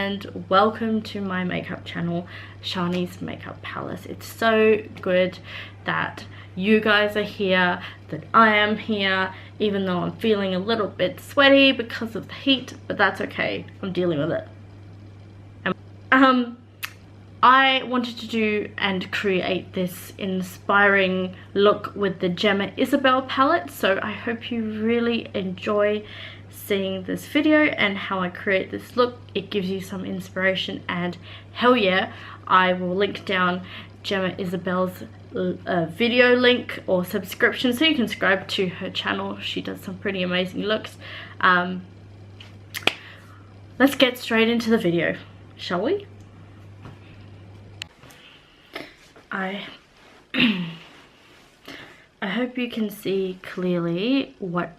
and welcome to my makeup channel, Shani's Makeup Palace. It's so good that you guys are here, that I am here, even though I'm feeling a little bit sweaty because of the heat, but that's okay, I'm dealing with it. I wanted to do and create this inspiring look with the Gemma Isabelle palette, so I hope you really enjoy seeing this video and how I create this look. It gives you some inspiration, and hell yeah, I will link down Gemma Isabelle's video link or subscription so you can subscribe to her channel. She does some pretty amazing looks. Let's get straight into the video, shall we? I hope you can see clearly what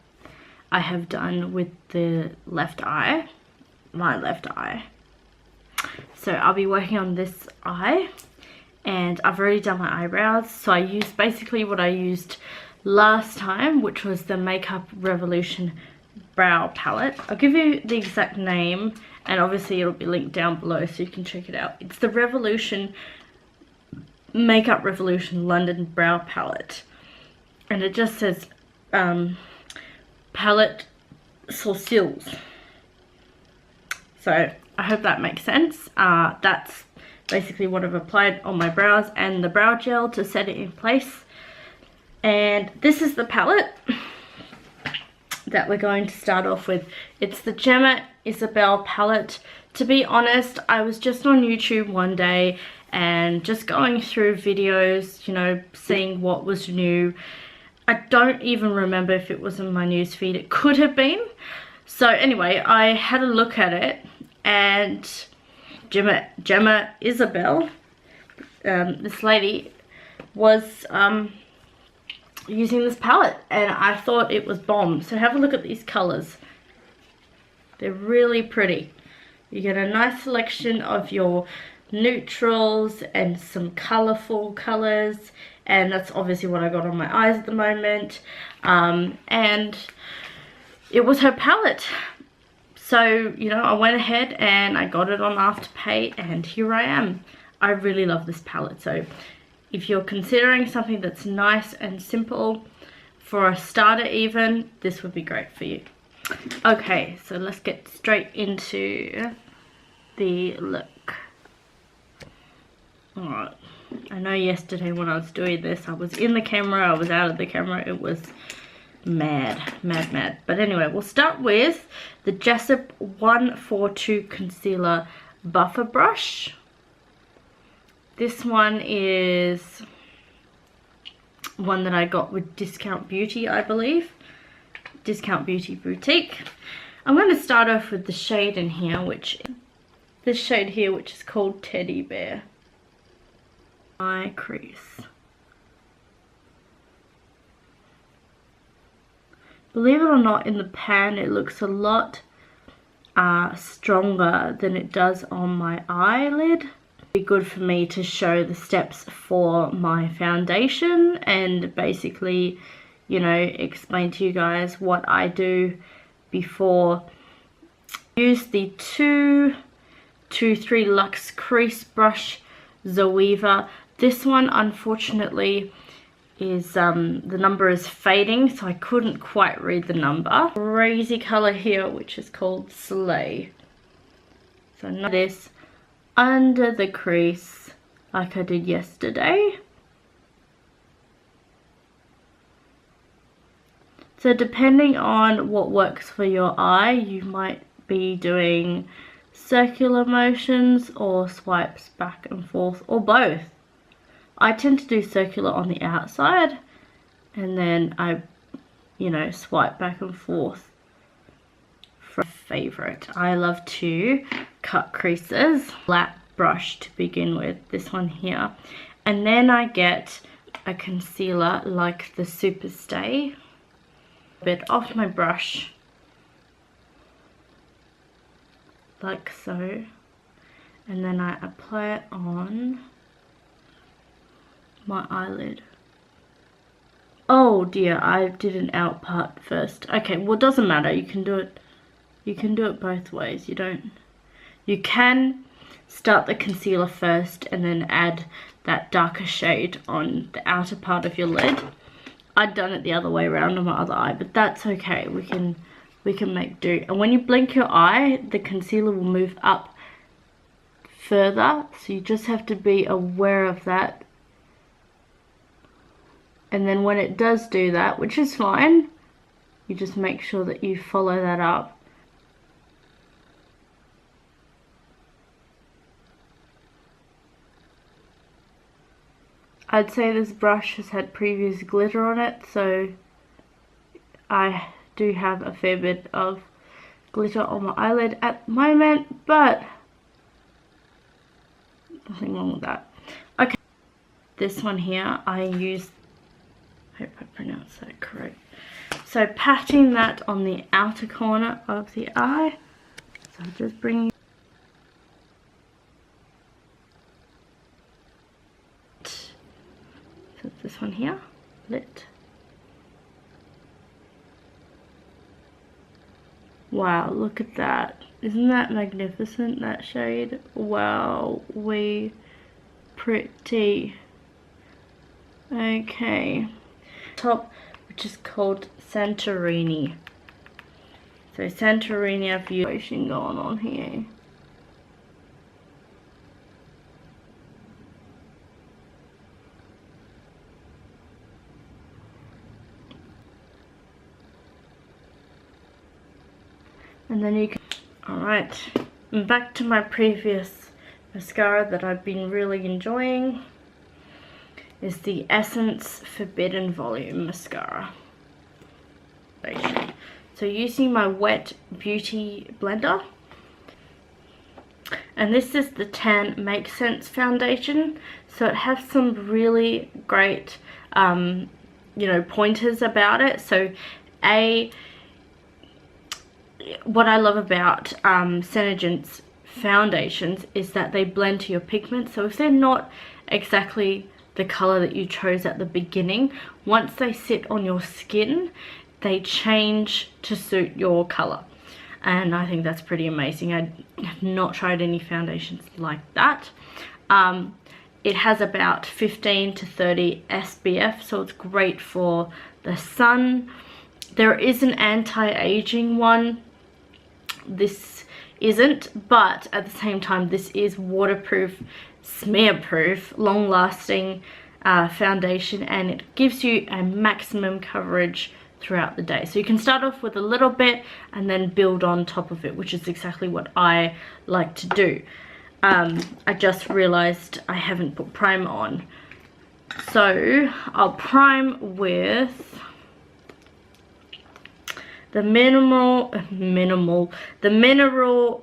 I have done with the left eye, my left eye. So I'll be working on this eye, and I've already done my eyebrows. So I used basically what I used last time, which was the Makeup Revolution brow palette. I'll give you the exact name, and obviously it'll be linked down below so you can check it out. It's the Makeup Revolution London Brow Palette, and it just says palette sourcils. So I hope that makes sense. That's basically what I've applied on my brows and the brow gel to set it in place. And this is the palette that we're going to start off with. It's the Gemma Isabelle palette. To be honest, I was just on YouTube one day and just going through videos, you know, seeing what was new. I don't even remember if it was in my newsfeed. It could have been. So anyway, I had a look at it, and Gemma Isabelle, this lady, was using this palette, and I thought it was bomb. So have a look at these colors. They're really pretty. You get a nice selection of your neutrals and some colorful colors, and that's obviously what I got on my eyes at the moment. And it was her palette, so you know, I went ahead and I got it on Afterpay, and here I am. I really love this palette. So if you're considering something that's nice and simple for a starter even, this would be great for you. Okay, so let's get straight into the look. Alright, I know yesterday when I was doing this, I was in the camera, I was out of the camera. It was mad. But anyway, we'll start with the Jessup 142 Concealer Buffer Brush. This one is one that I got with Discount Beauty, I believe. Discount Beauty Boutique. I'm going to start off with the shade in here, this shade here, which is called Teddy Bear. My crease. Believe it or not, in the pan it looks a lot stronger than it does on my eyelid. It'd be good for me to show the steps for my foundation and basically, you know, explain to you guys what I do before. Use the 223 Luxe Crease Brush Zoeva. This one, unfortunately, is the number is fading, so I couldn't quite read the number. Crazy color here, which is called Slay. So now this under the crease, like I did yesterday. So depending on what works for your eye, you might be doing circular motions or swipes back and forth, or both. I tend to do circular on the outside, and then I, you know, swipe back and forth. For a favorite, I love to cut creases. Flat brush to begin with, this one here, and then I get a concealer like the Superstay. A bit off my brush, like so, and then I apply it on my eyelid. Oh dear, I did an out part first. Okay, well, it doesn't matter, you can do it both ways. You don't You can start the concealer first and then add that darker shade on the outer part of your lid. I'd done it the other way around on my other eye, but that's okay. We can make do. And when you blink your eye, the concealer will move up further, so you just have to be aware of that. And then when it does do that, which is fine, you just make sure that you follow that up. I'd say this brush has had previous glitter on it, so I do have a fair bit of glitter on my eyelid at the moment, but nothing wrong with that. Okay, this one here I used, I hope I pronounced that correct. So patting that on the outer corner of the eye, so just bring this one here, lit. Wow, look at that. Isn't that magnificent, that shade? Wow, we pretty. Okay. Top, which is called Santorini. So Santorini, I've used going on here. And then you can, alright, back to my previous mascara that I've been really enjoying is the Essence Forbidden Volume Mascara. So using my Wet Beauty blender, and this is the Tan Make Sense foundation, so it has some really great you know, pointers about it. So what I love about Senegent's foundations is that they blend to your pigment. So if they're not exactly the color that you chose at the beginning, once they sit on your skin, they change to suit your color. And I think that's pretty amazing. I have not tried any foundations like that. It has about 15 to 30 SPF, so it's great for the sun. There is an anti-aging one. This isn't, but at the same time, this is waterproof, smear-proof, long-lasting foundation, and it gives you a maximum coverage throughout the day. So you can start off with a little bit and then build on top of it, which is exactly what I like to do. I just realized I haven't put primer on, so I'll prime with the Mineral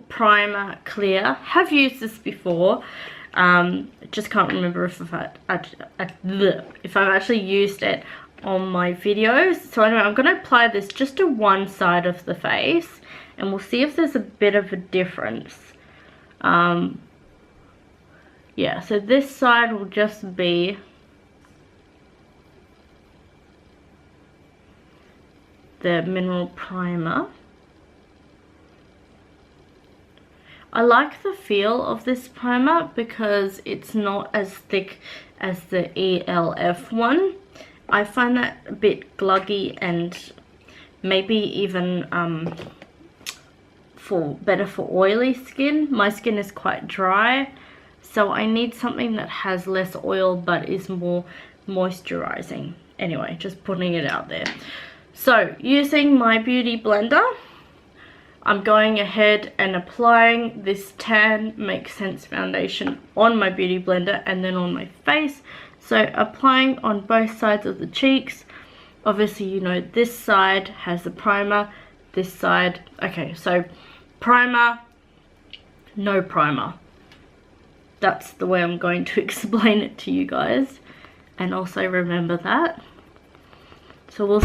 Primer Clear. Have used this before. Just can't remember if I've actually used it on my videos. So anyway, I'm going to apply this just to one side of the face, and we'll see if there's a bit of a difference. Yeah, so this side will just be the mineral primer. I like the feel of this primer because it's not as thick as the ELF one. I find that a bit gluggy and maybe even better for oily skin. My skin is quite dry, so I need something that has less oil but is more moisturizing. Anyway, just putting it out there. So using my beauty blender, I'm going ahead and applying this Tan Make Sense foundation on my beauty blender and then on my face. So applying on both sides of the cheeks. Obviously, you know, this side has the primer, this side, okay, so primer, no primer. That's the way I'm going to explain it to you guys. And also remember that. So we'll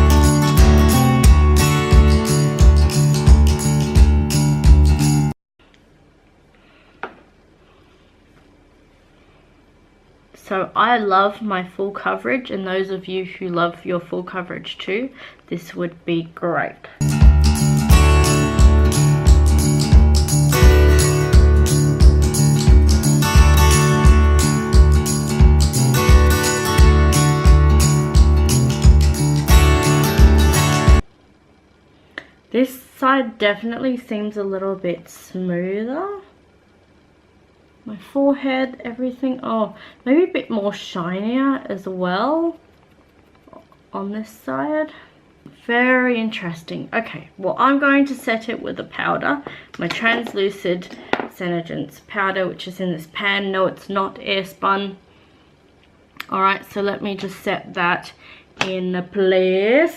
So I love my full coverage, and those of you who love your full coverage too, this would be great. This side definitely seems a little bit smoother. My forehead, everything. Oh, maybe a bit more shinier as well on this side. Very interesting. Okay, well, I'm going to set it with a powder, my translucid Senegence powder, which is in this pan. No, it's not air spun. All right, so let me just set that in place.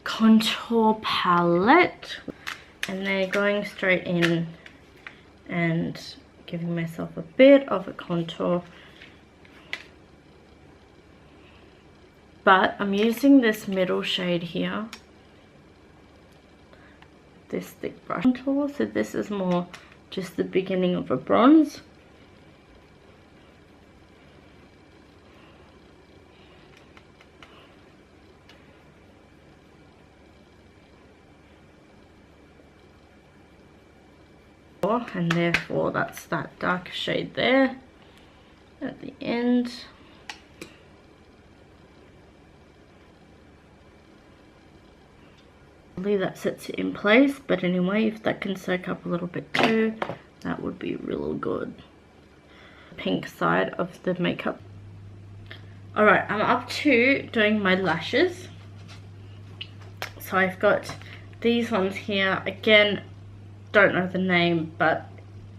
Contour palette, and they're going straight in and giving myself a bit of a contour, but I'm using this middle shade here, this thick brush contour, so this is more just the beginning of a bronze. And therefore that's that darker shade there at the end. I believe that sets it in place, but anyway, if that can soak up a little bit too, that would be real good. Pink side of the makeup. Alright, I'm up to doing my lashes. So I've got these ones here. Again, don't know the name, but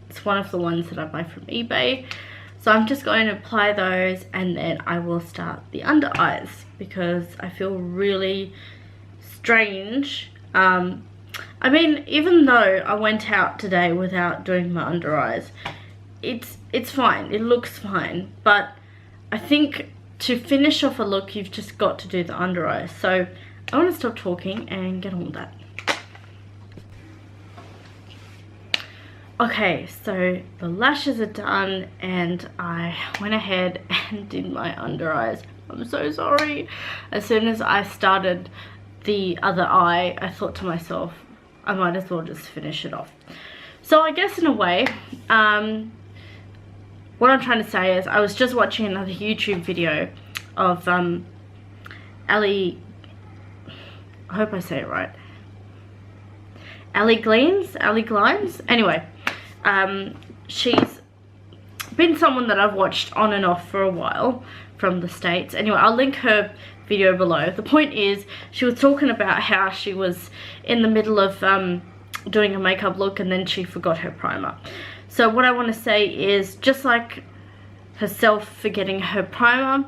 it's one of the ones that I buy from eBay. So I'm just going to apply those, and then I will start the under eyes because I feel really strange. I mean, even though I went out today without doing my under eyes, it's fine, it looks fine, but I think to finish off a look you've just got to do the under eyes. So I want to stop talking and get on with that. Okay, so the lashes are done and I went ahead and did my under eyes. I'm so sorry. As soon as I started the other eye, I thought to myself, I might as well just finish it off. So I guess in a way, what I'm trying to say is I was just watching another YouTube video of Ali, I hope I say it right, Ali Glines. Anyway, she's been someone that I've watched on and off for a while from the States. Anyway, I'll link her video below. The point is, she was talking about how she was in the middle of doing a makeup look and then she forgot her primer. So what I want to say is, just like herself forgetting her primer,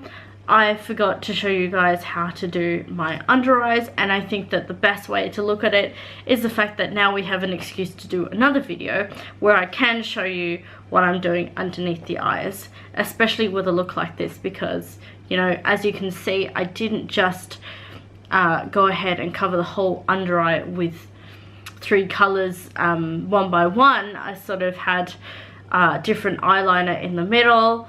I forgot to show you guys how to do my under eyes, and I think that the best way to look at it is the fact that now we have an excuse to do another video where I can show you what I'm doing underneath the eyes, especially with a look like this, because, you know, as you can see, I didn't just go ahead and cover the whole under eye with 3 colors one by one. I sort of had different eyeliner in the middle,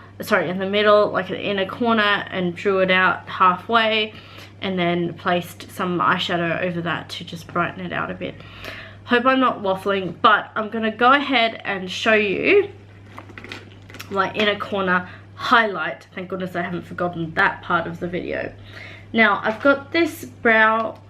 like in a corner, and drew it out halfway and then placed some eyeshadow over that to just brighten it out a bit. Hope I'm not waffling, but I'm gonna go ahead and show you my inner corner highlight. Thank goodness I haven't forgotten that part of the video. Now I've got this brow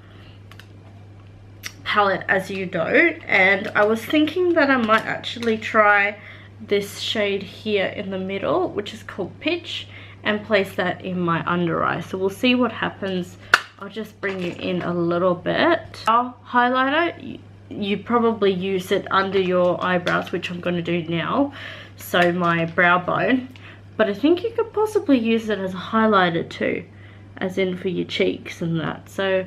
palette, as you know, and I was thinking that I might actually try this shade here in the middle, which is called Pitch, and place that in my under eye. So we'll see what happens. I'll just bring you in a little bit. Our highlighter, you probably use it under your eyebrows, which I'm going to do now, so my brow bone, but I think you could possibly use it as a highlighter too, as in for your cheeks and that. So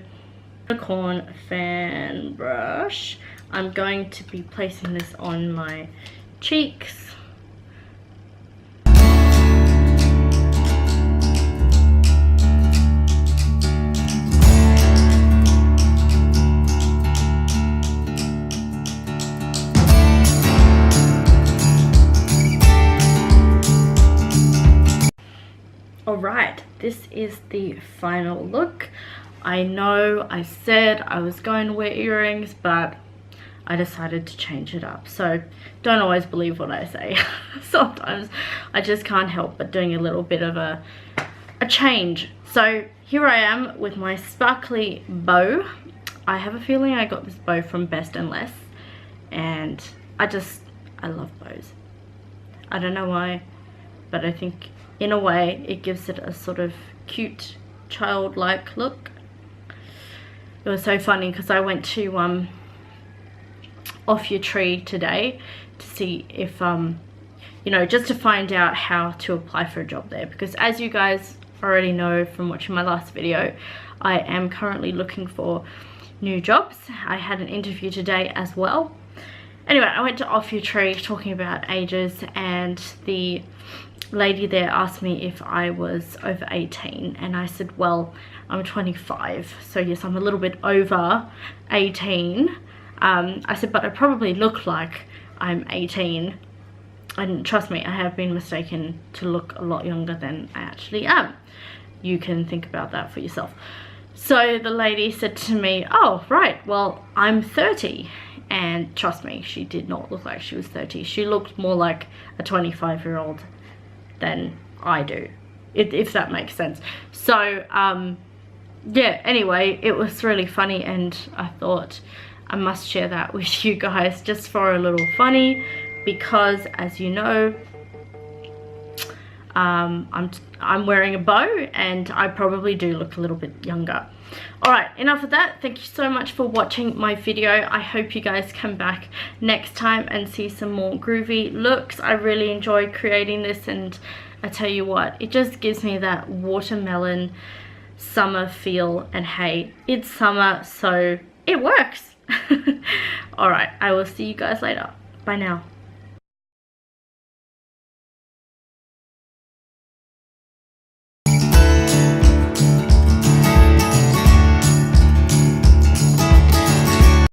unicorn fan brush, I'm going to be placing this on my cheeks. Alright, this is the final look. I know I said I was going to wear earrings, but I decided to change it up. So don't always believe what I say. Sometimes I just can't help but doing a little bit of a change. So here I am with my sparkly bow. I have a feeling I got this bow from Best and Less, and I love bows. I don't know why, but I think in a way it gives it a sort of cute childlike look. It was so funny because I went to Off Your Tree today to see if you know, just to find out how to apply for a job there, because as you guys already know from watching my last video, I am currently looking for new jobs. I had an interview today as well. Anyway, I went to Off Your Tree talking about ages, and the lady there asked me if I was over 18, and I said, well, I'm 25, so yes, I'm a little bit over 18. I said, but I probably look like I'm 18, and trust me, I have been mistaken to look a lot younger than I actually am. You can think about that for yourself. So the lady said to me, oh right, well, I'm 30. And trust me, she did not look like she was 30. She looked more like a 25-year-old than I do, if that makes sense. So yeah, anyway, it was really funny, and I thought I must share that with you guys just for a little funny, because as you know, I'm wearing a bow and I probably do look a little bit younger. Alright, enough of that. Thank you so much for watching my video. I hope you guys come back next time and see some more groovy looks. I really enjoyed creating this, and I tell you what, it just gives me that watermelon summer feel, and hey, it's summer, so it works. Alright, I will see you guys later. Bye now.